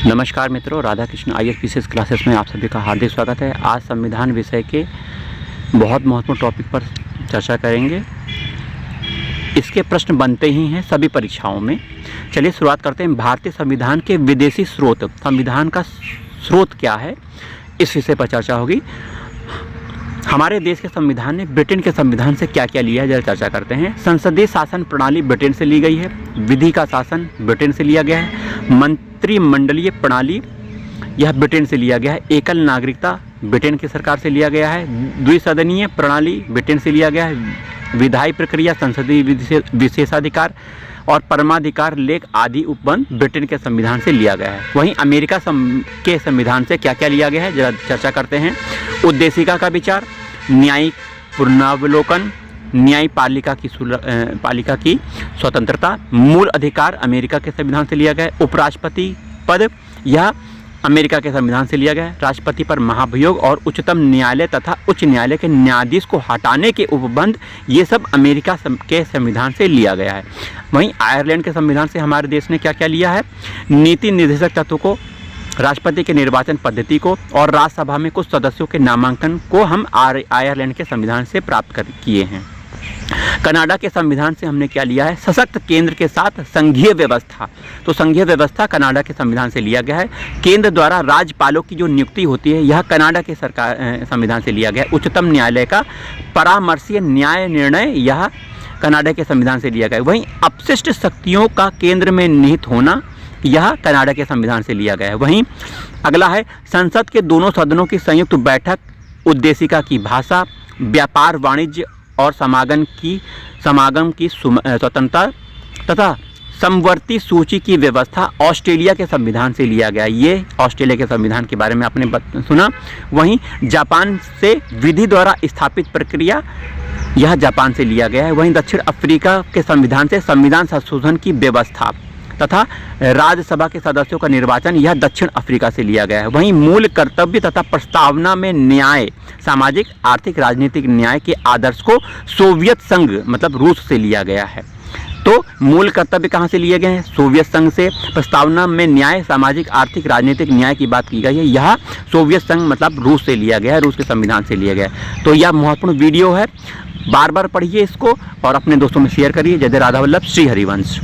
नमस्कार मित्रों, Radha Krishna IAS classes में आप सभी का हार्दिक स्वागत है। आज संविधान विषय के बहुत महत्वपूर्ण टॉपिक पर चर्चा करेंगे। इसके प्रश्न बनते ही हैं सभी परीक्षाओं में। चलिए शुरुआत करते हैं। भारतीय संविधान के विदेशी स्रोत, संविधान का स्रोत क्या है, इस विषय पर चर्चा होगी। हमारे देश के संविधान ने ब्रिटेन के संविधान से क्या क्या लिया है, जरा चर्चा करते हैं। संसदीय शासन प्रणाली ब्रिटेन से ली गई है। विधि का शासन ब्रिटेन से लिया गया है। मंत्रिमंडलीय प्रणाली यह ब्रिटेन से लिया गया है। एकल नागरिकता ब्रिटेन की सरकार से लिया गया है। द्विसदनीय प्रणाली ब्रिटेन से लिया गया है। विधायी प्रक्रिया, संसदीय विशेषाधिकार और परमाधिकार लेख आदि उपबंध ब्रिटेन के संविधान से लिया गया है। वहीं अमेरिका के संविधान से क्या क्या लिया गया है, जरा चर्चा करते हैं। उद्देशिका का विचार, न्यायिक पुनरावलोकन, न्याय पालिका की स्वतंत्रता, मूल अधिकार अमेरिका के संविधान से लिया गया है। उपराष्ट्रपति पद यह अमेरिका के संविधान से लिया गया है। राष्ट्रपति पर महाभियोग और उच्चतम न्यायालय तथा उच्च न्यायालय के न्यायाधीश को हटाने के उपबंध, ये सब अमेरिका के संविधान से लिया गया है। वहीं आयरलैंड के संविधान से हमारे देश ने क्या क्या लिया है, नीति निर्देशक तत्व को, राष्ट्रपति के निर्वाचन पद्धति को और राज्यसभा में कुछ सदस्यों के नामांकन को हम आयरलैंड के संविधान से प्राप्त किए हैं। कनाडा के संविधान से हमने क्या लिया है, सशक्त केंद्र के साथ संघीय व्यवस्था। तो संघीय व्यवस्था कनाडा के संविधान से लिया गया है। केंद्र द्वारा राज्यपालों की जो नियुक्ति होती है, यह कनाडा के संविधान से लिया गया है। उच्चतम न्यायालय का परामर्शीय न्याय निर्णय, यह कनाडा के संविधान से लिया गया है। वहीं अपशिष्ट शक्तियों का केंद्र में निहित होना, यह कनाडा के संविधान से लिया गया है। वहीं अगला है संसद के दोनों सदनों की संयुक्त बैठक, उद्देशिका की भाषा, व्यापार वाणिज्य और समागम की स्वतंत्रता तथा समवर्ती सूची की व्यवस्था ऑस्ट्रेलिया के संविधान से लिया गया। ये ऑस्ट्रेलिया के संविधान के बारे में आपने सुना। वहीं जापान से विधि द्वारा स्थापित प्रक्रिया, यह जापान से लिया गया है। वहीं दक्षिण अफ्रीका के संविधान से संविधान संशोधन की व्यवस्था तथा राज्यसभा के सदस्यों का निर्वाचन, यह दक्षिण अफ्रीका से लिया गया है। वहीं मूल कर्तव्य तथा प्रस्तावना में न्याय, सामाजिक आर्थिक राजनीतिक न्याय के आदर्श को सोवियत संघ मतलब रूस से लिया गया है। तो मूल कर्तव्य कहाँ से लिए गए हैं, सोवियत संघ से। प्रस्तावना में न्याय, सामाजिक आर्थिक राजनीतिक न्याय की बात की गई है, यह सोवियत संघ मतलब रूस से लिया गया है, रूस के संविधान से लिया गया है। तो यह महत्वपूर्ण वीडियो है, बार बार पढ़िए इसको और अपने दोस्तों में शेयर करिए। जय राधा वल्लभ, श्री हरिवंश।